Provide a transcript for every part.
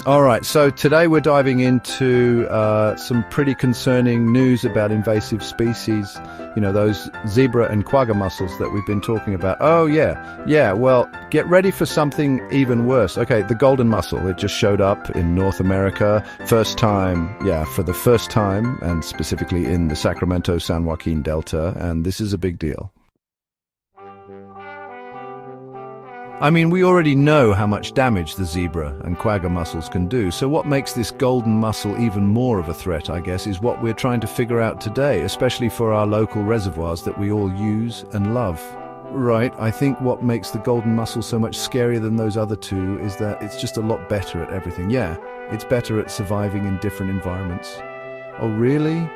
All right, so today we're diving into some pretty concerning news about invasive species, those zebra and quagga mussels that we've been talking about. Oh, yeah, well, get ready for something even worse. Okay, the golden mussel, it just showed up in North America. For the first time, and specifically in the Sacramento-San Joaquin Delta, and this is a big deal. I mean, we already know how much damage the zebra and quagga mussels can do, so what makes this golden mussel even more of a threat, I guess, is what we're trying to figure out today, especially for our local reservoirs that we all use and love. Right, I think what makes the golden mussel so much scarier than those other two is that it's just a lot better at everything. Yeah, it's better at surviving in different environments. Oh, really?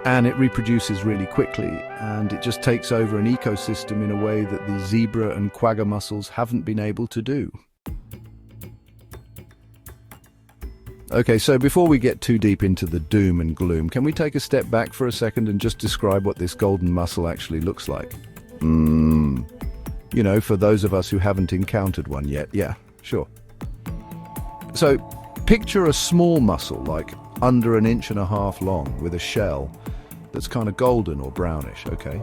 And it reproduces really quickly, and it just takes over an ecosystem in a way that the zebra and quagga mussels haven't been able to do. Okay, so before we get too deep into the doom and gloom, can we take a step back for a second and just describe what this golden mussel actually looks like? For those of us who haven't encountered one yet, yeah, sure. So, picture a small mussel, like under 1.5 inches long, with a shell that's kind of golden or brownish, okay?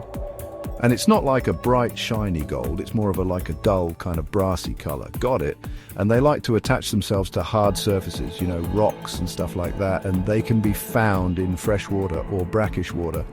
And it's not like a bright, shiny gold, it's more of a dull, kind of brassy color. Got it? And they like to attach themselves to hard surfaces, rocks and stuff like that, and they can be found in fresh water or brackish water.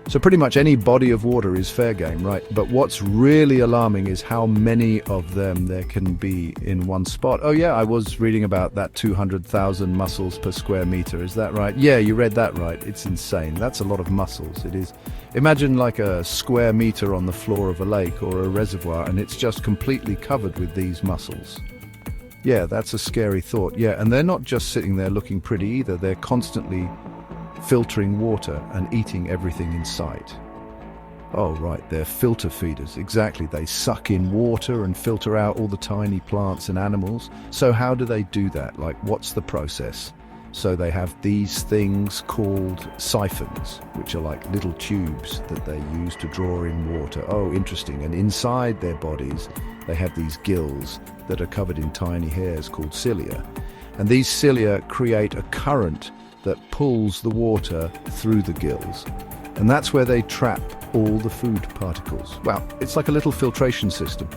So pretty much any body of water is fair game, right? But what's really alarming is how many of them there can be in one spot. Oh yeah, I was reading about that 200,000 mussels per square meter, is that right? Yeah, you read that right. It's insane. That's a lot of mussels, it is. Imagine like a square meter on the floor of a lake or a reservoir, and it's just completely covered with these mussels. Yeah, that's a scary thought. Yeah, and they're not just sitting there looking pretty either. They're constantly filtering water and eating everything in sight. Oh right, they're filter feeders, exactly. They suck in water and filter out all the tiny plants and animals. So how do they do that? What's the process? So they have these things called siphons, which are like little tubes that they use to draw in water. Oh, interesting. And inside their bodies, they have these gills that are covered in tiny hairs called cilia. And these cilia create a current that pulls the water through the gills. And that's where they trap all the food particles. Wow, it's like a little filtration system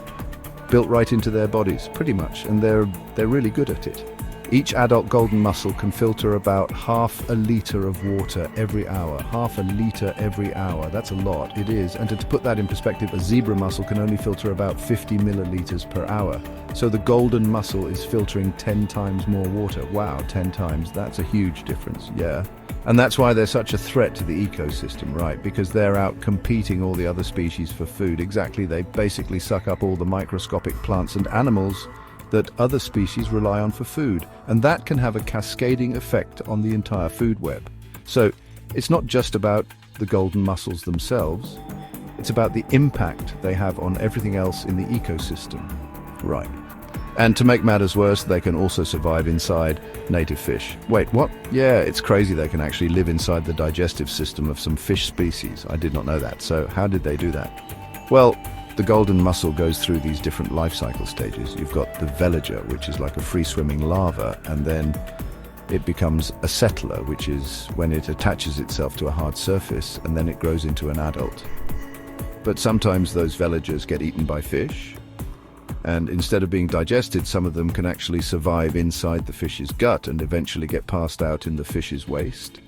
built right into their bodies, pretty much, and they're really good at it. Each adult golden mussel can filter about 1/2 liter of water every hour. 1/2 liter every hour. That's a lot, it is. And to put that in perspective, a zebra mussel can only filter about 50 milliliters per hour. So the golden mussel is filtering 10 times more water. Wow, 10 times. That's a huge difference, yeah. And that's why they're such a threat to the ecosystem, right? Because they're out competing all the other species for food. Exactly, they basically suck up all the microscopic plants and animals that other species rely on for food, and that can have a cascading effect on the entire food web. So it's not just about the golden mussels themselves, it's about the impact they have on everything else in the ecosystem. Right. And to make matters worse, they can also survive inside native fish. Wait, what? Yeah, it's crazy they can actually live inside the digestive system of some fish species. I did not know that. So how did they do that? Well, the golden mussel goes through these different life cycle stages. You've got the veliger, which is like a free-swimming larva, and then it becomes a settler, which is when it attaches itself to a hard surface, and then it grows into an adult. But sometimes those veligers get eaten by fish, and instead of being digested, some of them can actually survive inside the fish's gut and eventually get passed out in the fish's waste.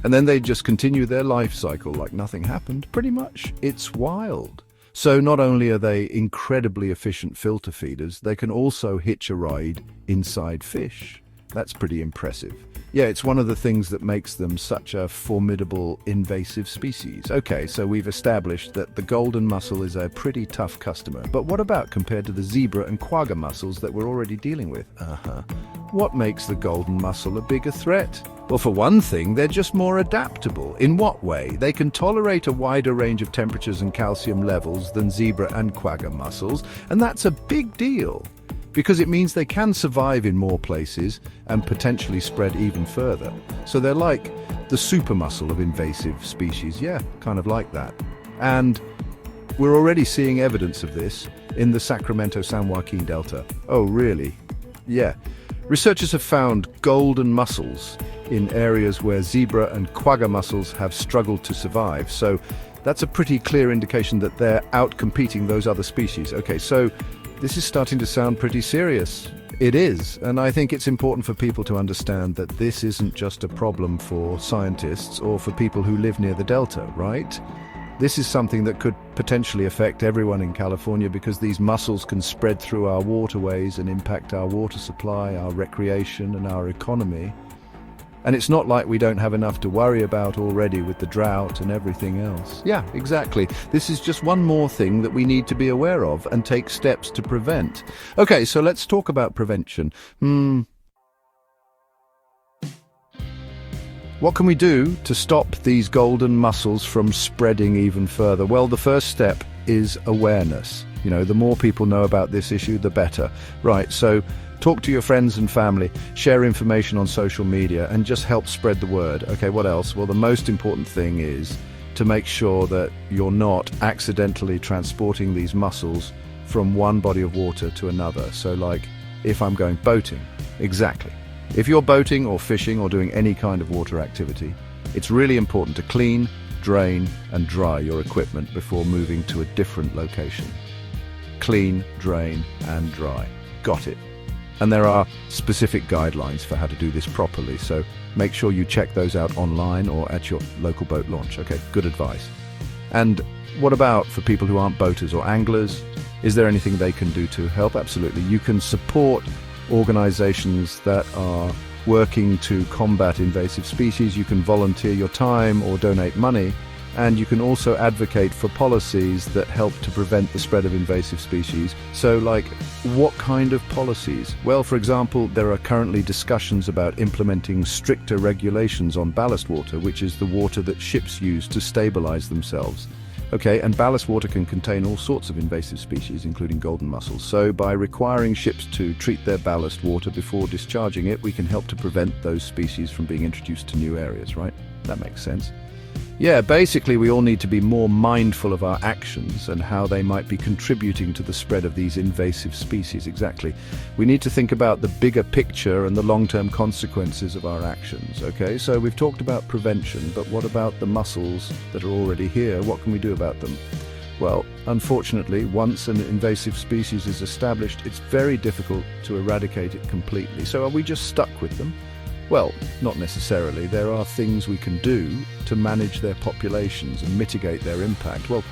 And then they just continue their life cycle like nothing happened, pretty much. It's wild. So not only are they incredibly efficient filter feeders, they can also hitch a ride inside fish. That's pretty impressive. Yeah, it's one of the things that makes them such a formidable invasive species. Okay, so we've established that the golden mussel is a pretty tough customer. But what about compared to the zebra and quagga mussels that we're already dealing with? What makes the golden mussel a bigger threat? Well, for one thing, they're just more adaptable. In what way? They can tolerate a wider range of temperatures and calcium levels than zebra and quagga mussels, and that's a big deal, because it means they can survive in more places and potentially spread even further. So they're like the super mussel of invasive species. Yeah, kind of like that. And we're already seeing evidence of this in the Sacramento-San Joaquin Delta. Oh, really? Yeah. Researchers have found golden mussels in areas where zebra and quagga mussels have struggled to survive. So that's a pretty clear indication that they're outcompeting those other species. Okay, so this is starting to sound pretty serious. It is, and I think it's important for people to understand that this isn't just a problem for scientists or for people who live near the delta, right? This is something that could potentially affect everyone in California because these mussels can spread through our waterways and impact our water supply, our recreation, and our economy. And it's not like we don't have enough to worry about already with the drought and everything else. Yeah, exactly. This is just one more thing that we need to be aware of and take steps to prevent. Okay, so let's talk about prevention. What can we do to stop these golden mussels from spreading even further? Well, the first step is awareness. You know, the more people know about this issue, the better. Right, so talk to your friends and family, share information on social media, and just help spread the word. Okay, what else? Well, the most important thing is to make sure that you're not accidentally transporting these mussels from one body of water to another. So like, if I'm going boating, exactly. If you're boating or fishing or doing any kind of water activity, it's really important to clean, drain, and dry your equipment before moving to a different location. Clean, drain, and dry. Got it. And there are specific guidelines for how to do this properly, so make sure you check those out online or at your local boat launch. Okay, good advice. And what about for people who aren't boaters or anglers? Is there anything they can do to help? Absolutely. You can support organizations that are working to combat invasive species. You can volunteer your time or donate money, and you can also advocate for policies that help to prevent the spread of invasive species. So like, what kind of policies? Well, for example, there are currently discussions about implementing stricter regulations on ballast water, which is the water that ships use to stabilize themselves. Okay, and ballast water can contain all sorts of invasive species, including golden mussels. So by requiring ships to treat their ballast water before discharging it, we can help to prevent those species from being introduced to new areas, right? That makes sense. Yeah, basically we all need to be more mindful of our actions and how they might be contributing to the spread of these invasive species. Exactly. We need to think about the bigger picture and the long-term consequences of our actions, okay? So we've talked about prevention, but what about the mussels that are already here? What can we do about them? Well, unfortunately, once an invasive species is established, it's very difficult to eradicate it completely. So are we just stuck with them? Well, not necessarily. There are things we can do to manage their populations and mitigate their impact. Well,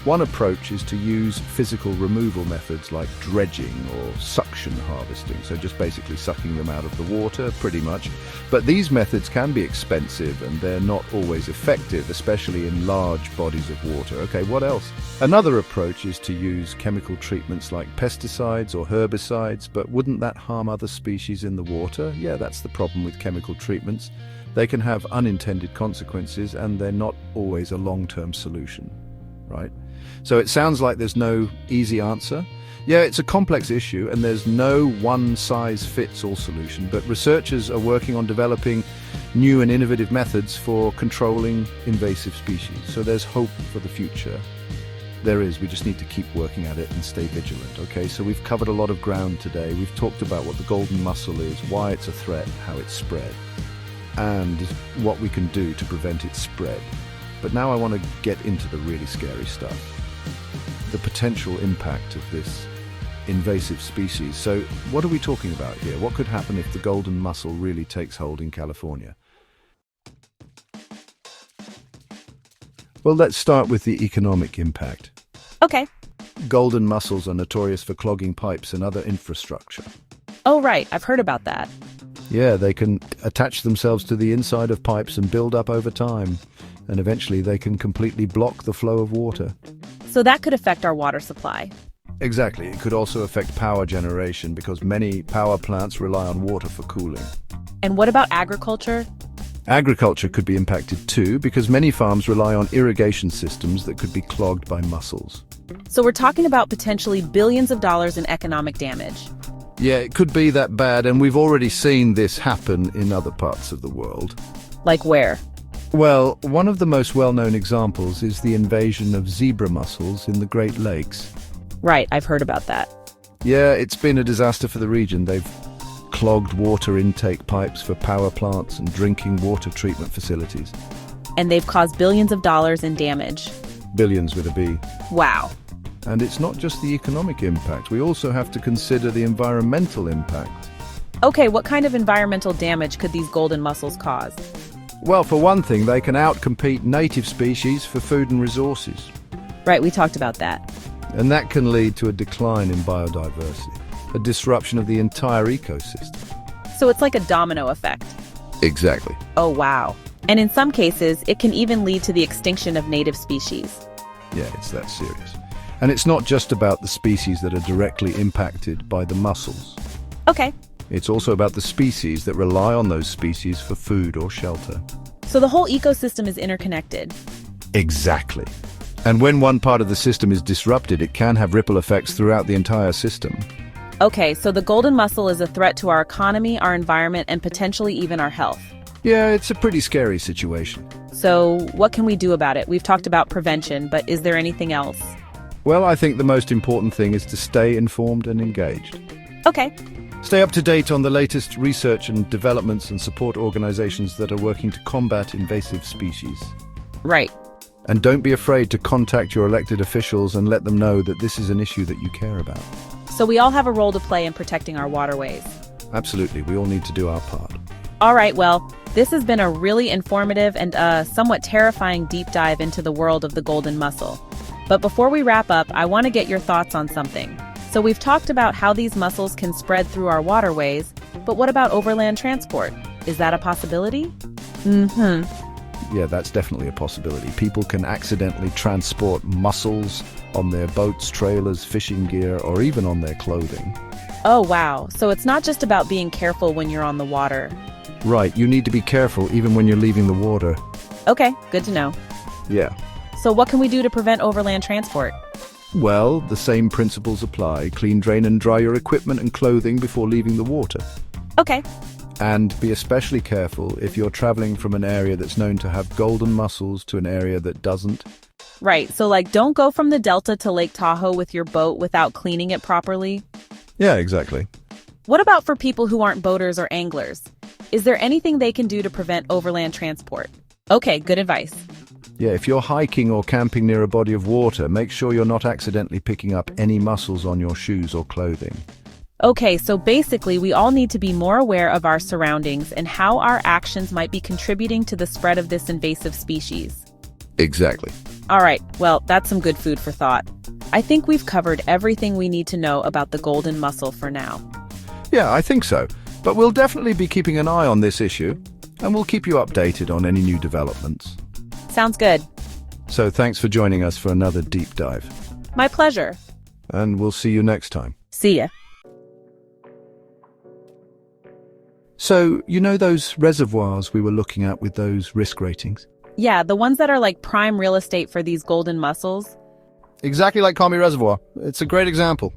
one approach is to use physical removal methods like dredging or suction harvesting, so just basically sucking them out of the water, pretty much. But these methods can be expensive and they're not always effective, especially in large bodies of water. Okay, what else? Another approach is to use chemical treatments like pesticides or herbicides, but wouldn't that harm other species in the water? Yeah, that's the problem with chemical treatments. They can have unintended consequences and they're not always a long-term solution, right? So it sounds like there's no easy answer. Yeah, it's a complex issue and there's no one-size-fits-all solution, but researchers are working on developing new and innovative methods for controlling invasive species. So there's hope for the future. There is, we just need to keep working at it and stay vigilant, okay? So we've covered a lot of ground today. We've talked about what the golden mussel is, why it's a threat, how it's spread, and what we can do to prevent its spread. But now I want to get into the really scary stuff. The potential impact of this invasive species. So what are we talking about here? What could happen if the golden mussel really takes hold in California? Well, let's start with the economic impact. Okay. Golden mussels are notorious for clogging pipes and other infrastructure. Oh, right. I've heard about that. Yeah, they can attach themselves to the inside of pipes and build up over time. And eventually they can completely block the flow of water. So that could affect our water supply. Exactly. It could also affect power generation because many power plants rely on water for cooling. And what about agriculture? Agriculture could be impacted too because many farms rely on irrigation systems that could be clogged by mussels. So we're talking about potentially billions of dollars in economic damage. Yeah, it could be that bad, and we've already seen this happen in other parts of the world. Like where? Well, one of the most well-known examples is the invasion of zebra mussels in the Great Lakes. Right, I've heard about that. Yeah, it's been a disaster for the region. They've clogged water intake pipes for power plants and drinking water treatment facilities. And they've caused billions of dollars in damage. Billions with a B. Wow. And it's not just the economic impact, we also have to consider the environmental impact. Okay, what kind of environmental damage could these golden mussels cause? Well, for one thing, they can outcompete native species for food and resources. Right, we talked about that. And that can lead to a decline in biodiversity, a disruption of the entire ecosystem. So it's like a domino effect. Exactly. Oh, wow. And in some cases, it can even lead to the extinction of native species. Yeah, it's that serious. And it's not just about the species that are directly impacted by the mussels. Okay. It's also about the species that rely on those species for food or shelter. So the whole ecosystem is interconnected. Exactly. And when one part of the system is disrupted, it can have ripple effects throughout the entire system. Okay, so the golden mussel is a threat to our economy, our environment, and potentially even our health. Yeah, it's a pretty scary situation. So what can we do about it? We've talked about prevention, but is there anything else? Well, I think the most important thing is to stay informed and engaged. Okay. Stay up to date on the latest research and developments and support organizations that are working to combat invasive species. Right. And don't be afraid to contact your elected officials and let them know that this is an issue that you care about. So we all have a role to play in protecting our waterways. Absolutely, we all need to do our part. All right, well, this has been a really informative and somewhat terrifying deep dive into the world of the golden mussel. But before we wrap up, I want to get your thoughts on something. So we've talked about how these mussels can spread through our waterways, but what about overland transport? Is that a possibility? Yeah, that's definitely a possibility. People can accidentally transport mussels on their boats, trailers, fishing gear, or even on their clothing. Oh, wow. So it's not just about being careful when you're on the water. Right, you need to be careful even when you're leaving the water. Okay, good to know. Yeah. So what can we do to prevent overland transport? Well, the same principles apply. Clean, drain, and dry your equipment and clothing before leaving the water. Okay. And be especially careful if you're traveling from an area that's known to have golden mussels to an area that doesn't. Right, so don't go from the Delta to Lake Tahoe with your boat without cleaning it properly. Yeah, exactly. What about for people who aren't boaters or anglers? Is there anything they can do to prevent overland transport? Okay, good advice. Yeah, if you're hiking or camping near a body of water, make sure you're not accidentally picking up any mussels on your shoes or clothing. Okay, so basically we all need to be more aware of our surroundings and how our actions might be contributing to the spread of this invasive species. Exactly. All right, well, that's some good food for thought. I think we've covered everything we need to know about the golden mussel for now. Yeah, I think so. But we'll definitely be keeping an eye on this issue, and we'll keep you updated on any new developments. Sounds good. So thanks for joining us for another deep dive. My pleasure. And we'll see you next time. See ya. So, you know those reservoirs we were looking at with those risk ratings? Yeah, the ones that are like prime real estate for these golden mussels. Exactly like Kami Reservoir. It's a great example.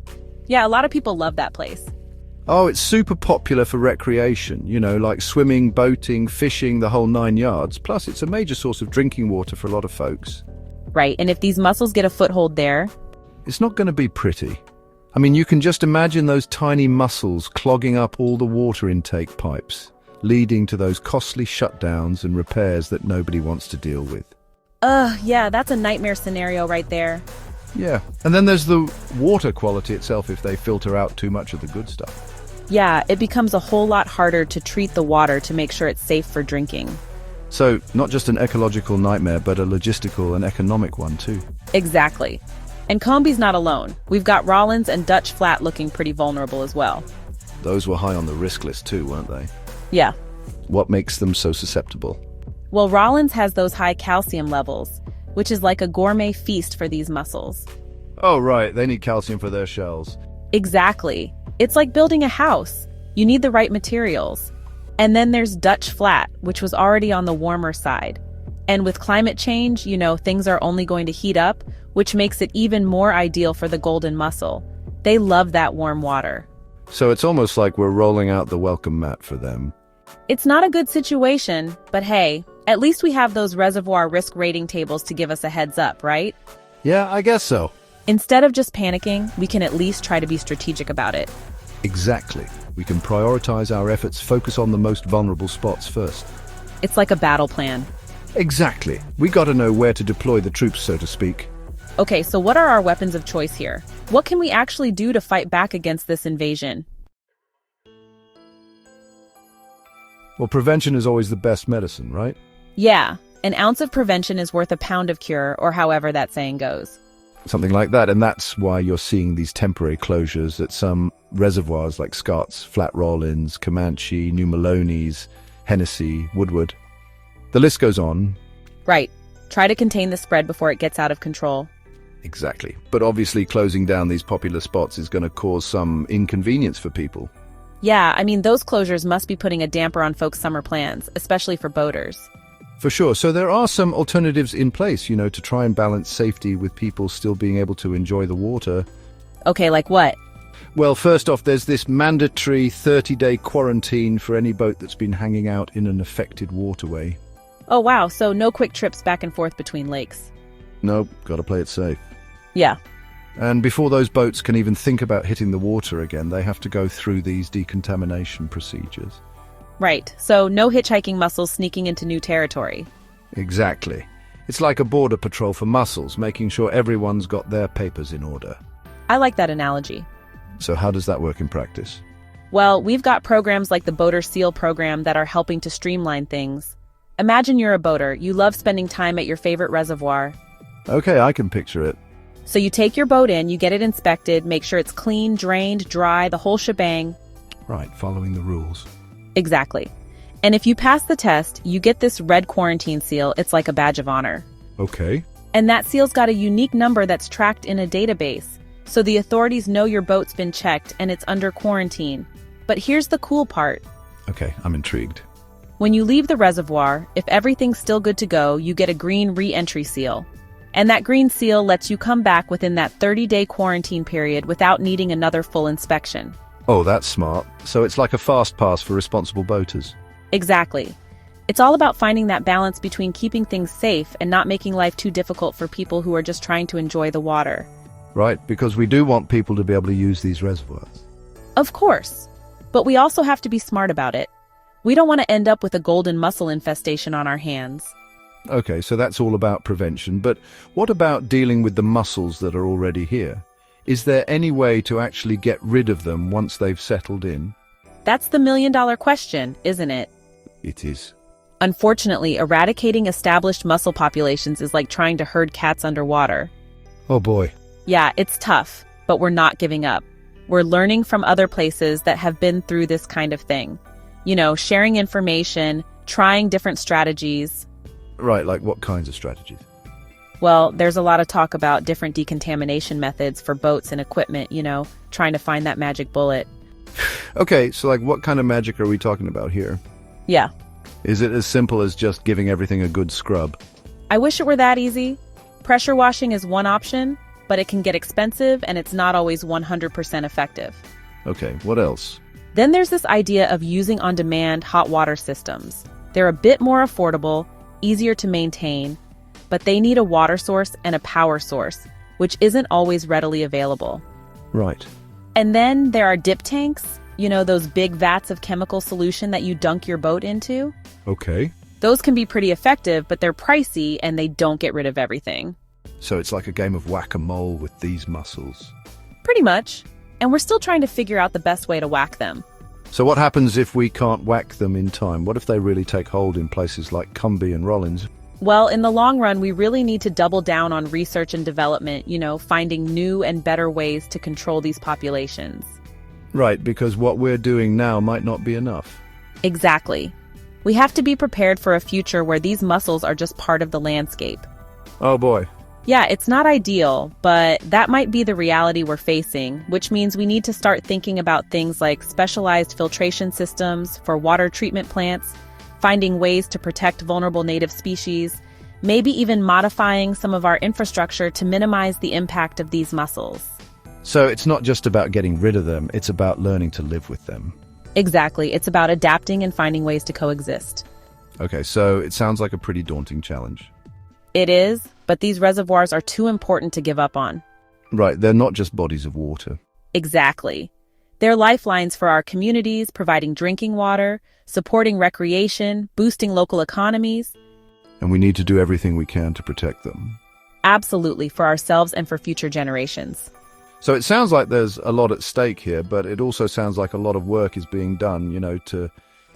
Yeah, a lot of people love that place. Oh, it's super popular for recreation, like swimming, boating, fishing, the whole 9 yards. Plus, it's a major source of drinking water for a lot of folks. Right, and if these mussels get a foothold there... It's not going to be pretty. I mean, you can just imagine those tiny mussels clogging up all the water intake pipes, leading to those costly shutdowns and repairs that nobody wants to deal with. Yeah, that's a nightmare scenario right there. Yeah, and then there's the water quality itself if they filter out too much of the good stuff. Yeah, it becomes a whole lot harder to treat the water to make sure it's safe for drinking. So, not just an ecological nightmare, but a logistical and economic one too. Exactly. And Combe's not alone. We've got Rollins and Dutch Flat looking pretty vulnerable as well. Those were high on the risk list too, weren't they? Yeah. What makes them so susceptible? Well, Rollins has those high calcium levels, which is like a gourmet feast for these mussels. Oh, right. They need calcium for their shells. Exactly. It's like building a house. You need the right materials. And then there's Dutch Flat, which was already on the warmer side. And with climate change, things are only going to heat up, which makes it even more ideal for the golden mussel. They love that warm water. So it's almost like we're rolling out the welcome mat for them. It's not a good situation, but hey, at least we have those reservoir risk rating tables to give us a heads up, right? Yeah, I guess so. Instead of just panicking, we can at least try to be strategic about it. Exactly. We can prioritize our efforts, focus on the most vulnerable spots first. It's like a battle plan. Exactly. We gotta know where to deploy the troops, so to speak. Okay, so what are our weapons of choice here? What can we actually do to fight back against this invasion? Well, prevention is always the best medicine, right? Yeah, an ounce of prevention is worth a pound of cure, or however that saying goes. Something like that, and that's why you're seeing these temporary closures at some reservoirs like Scott's, Flat Rollins, Comanche, New Maloney's, Hennessy, Woodward. The list goes on. Right. Try to contain the spread before it gets out of control. Exactly. But obviously closing down these popular spots is going to cause some inconvenience for people. Yeah, I mean, those closures must be putting a damper on folks' summer plans, especially for boaters. For sure. So there are some alternatives in place, to try and balance safety with people still being able to enjoy the water. Okay, like what? Well, first off, there's this mandatory 30-day quarantine for any boat that's been hanging out in an affected waterway. Oh, wow, so no quick trips back and forth between lakes. Nope, gotta play it safe. Yeah. And before those boats can even think about hitting the water again, they have to go through these decontamination procedures. Right, so no hitchhiking mussels sneaking into new territory. Exactly. It's like a border patrol for mussels, making sure everyone's got their papers in order. I like that analogy. So how does that work in practice? Well, we've got programs like the Boater SEAL program that are helping to streamline things. Imagine you're a boater, you love spending time at your favorite reservoir. Okay, I can picture it. So you take your boat in, you get it inspected, make sure it's clean, drained, dry, the whole shebang. Right, following the rules. Exactly. And if you pass the test, you get this red quarantine seal. It's like a badge of honor. Okay. And that seal's got a unique number that's tracked in a database. So the authorities know your boat's been checked and it's under quarantine. But here's the cool part. Okay, I'm intrigued. When you leave the reservoir, if everything's still good to go, you get a green re-entry seal. And that green seal lets you come back within that 30-day quarantine period without needing another full inspection. Oh, that's smart. So it's like a fast pass for responsible boaters. Exactly. It's all about finding that balance between keeping things safe and not making life too difficult for people who are just trying to enjoy the water. Right, because we do want people to be able to use these reservoirs. Of course. But we also have to be smart about it. We don't want to end up with a golden mussel infestation on our hands. Okay, so that's all about prevention, but what about dealing with the mussels that are already here? Is there any way to actually get rid of them once they've settled in? That's the million-dollar question, isn't it? It is. Unfortunately, eradicating established mussel populations is like trying to herd cats underwater. Oh boy. Yeah, it's tough, but we're not giving up. We're learning from other places that have been through this kind of thing. Sharing information, trying different strategies. Right, like what kinds of strategies? Well, there's a lot of talk about different decontamination methods for boats and equipment, trying to find that magic bullet. Okay, so like what kind of magic are we talking about here? Yeah. Is it as simple as just giving everything a good scrub? I wish it were that easy. Pressure washing is one option, but it can get expensive and it's not always 100% effective. Okay, what else? Then there's this idea of using on-demand hot water systems. They're a bit more affordable, easier to maintain, but they need a water source and a power source, which isn't always readily available. Right. And then there are dip tanks, those big vats of chemical solution that you dunk your boat into. Okay. Those can be pretty effective, but they're pricey and they don't get rid of everything. So it's like a game of whack-a-mole with these mussels. Pretty much. And we're still trying to figure out the best way to whack them. So what happens if we can't whack them in time? What if they really take hold in places like Cumbie and Rollins? Well, in the long run, we really need to double down on research and development, finding new and better ways to control these populations. Right, because what we're doing now might not be enough. Exactly. We have to be prepared for a future where these mussels are just part of the landscape. Oh boy. Yeah, it's not ideal, but that might be the reality we're facing, which means we need to start thinking about things like specialized filtration systems for water treatment plants, finding ways to protect vulnerable native species, maybe even modifying some of our infrastructure to minimize the impact of these mussels. So it's not just about getting rid of them, it's about learning to live with them. Exactly. It's about adapting and finding ways to coexist. Okay, so it sounds like a pretty daunting challenge. It is, but these reservoirs are too important to give up on. Right, they're not just bodies of water. Exactly. They're lifelines for our communities, providing drinking water, supporting recreation, boosting local economies. And we need to do everything we can to protect them. Absolutely, for ourselves and for future generations. So it sounds like there's a lot at stake here, but it also sounds like a lot of work is being done,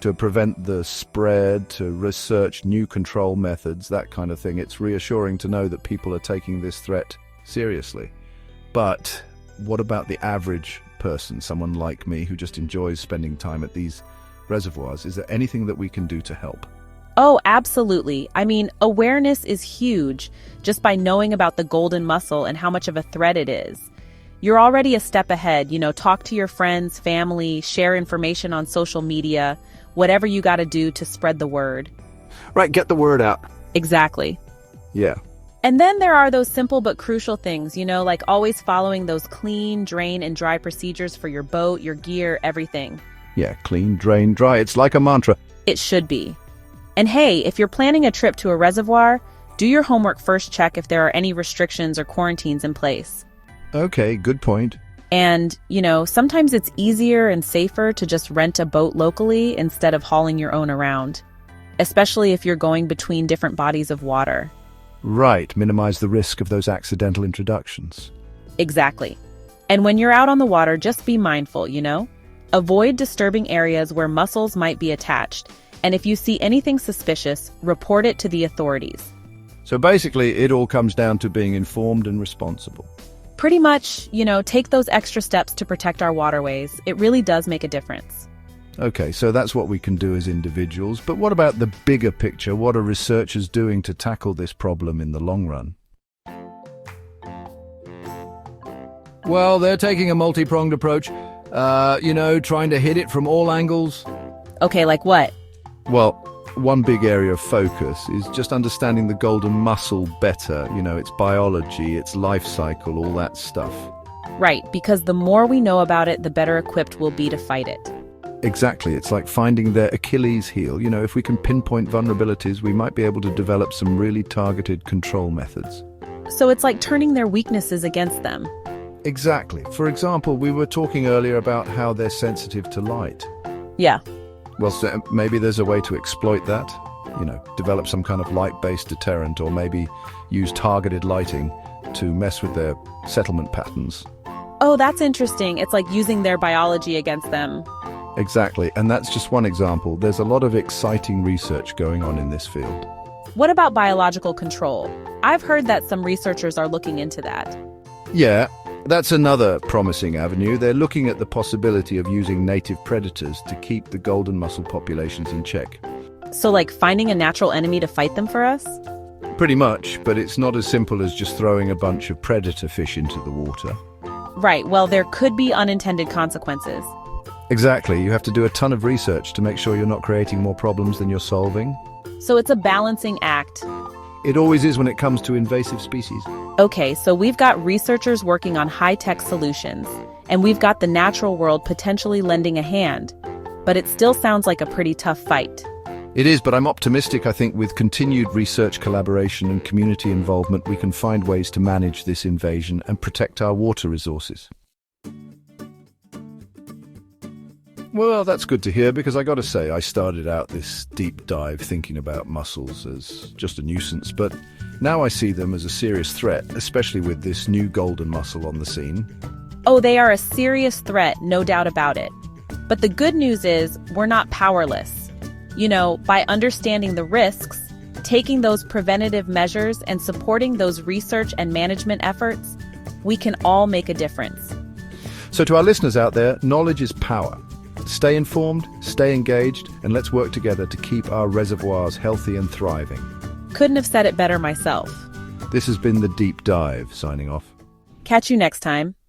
to prevent the spread, to research new control methods, that kind of thing. It's reassuring to know that people are taking this threat seriously. But what about the average person, someone like me who just enjoys spending time at these reservoirs? Is there anything that we can do to help? Oh, absolutely. I mean, awareness is huge just by knowing about the golden mussel and how much of a threat it is. You're already a step ahead, talk to your friends, family, share information on social media, whatever you got to do to spread the word. Right, get the word out. Exactly. Yeah. And then there are those simple but crucial things, like always following those clean, drain, and dry procedures for your boat, your gear, everything. Yeah, clean, drain, dry. It's like a mantra. It should be. And hey, if you're planning a trip to a reservoir, do your homework first. Check if there are any restrictions or quarantines in place. Okay, good point. And, sometimes it's easier and safer to just rent a boat locally instead of hauling your own around, especially if you're going between different bodies of water. Right, minimize the risk of those accidental introductions. Exactly. And when you're out on the water, just be mindful, Avoid disturbing areas where mussels might be attached. And if you see anything suspicious, report it to the authorities. So basically, it all comes down to being informed and responsible. Pretty much, take those extra steps to protect our waterways. It really does make a difference. Okay, so that's what we can do as individuals, but what about the bigger picture? What are researchers doing to tackle this problem in the long run? Well, they're taking a multi-pronged approach, trying to hit it from all angles. Okay, like what? Well, one big area of focus is just understanding the golden mussel better, its biology, its life cycle, all that stuff. Right, because the more we know about it, the better equipped we'll be to fight it. Exactly, it's like finding their Achilles heel. If we can pinpoint vulnerabilities, we might be able to develop some really targeted control methods. So it's like turning their weaknesses against them. Exactly. For example, we were talking earlier about how they're sensitive to light. Yeah. Well, so maybe there's a way to exploit that, develop some kind of light-based deterrent, or maybe use targeted lighting to mess with their settlement patterns. Oh, that's interesting. It's like using their biology against them. Exactly, and that's just one example. There's a lot of exciting research going on in this field. What about biological control? I've heard that some researchers are looking into that. Yeah, that's another promising avenue. They're looking at the possibility of using native predators to keep the golden mussel populations in check. So like finding a natural enemy to fight them for us? Pretty much, but it's not as simple as just throwing a bunch of predator fish into the water. Right, well, there could be unintended consequences. Exactly, you have to do a ton of research to make sure you're not creating more problems than you're solving. So it's a balancing act. It always is when it comes to invasive species. Okay, so we've got researchers working on high-tech solutions, and we've got the natural world potentially lending a hand. But it still sounds like a pretty tough fight. It is, but I'm optimistic. I think with continued research collaboration and community involvement, we can find ways to manage this invasion and protect our water resources. Well, that's good to hear, because I got to say, I started out this deep dive thinking about mussels as just a nuisance, but now I see them as a serious threat, especially with this new golden mussel on the scene. Oh, they are a serious threat, no doubt about it. But the good news is, we're not powerless. By understanding the risks, taking those preventative measures, and supporting those research and management efforts, we can all make a difference. So to our listeners out there, knowledge is power. Stay informed, stay engaged, and let's work together to keep our reservoirs healthy and thriving. Couldn't have said it better myself. This has been The Deep Dive, signing off. Catch you next time.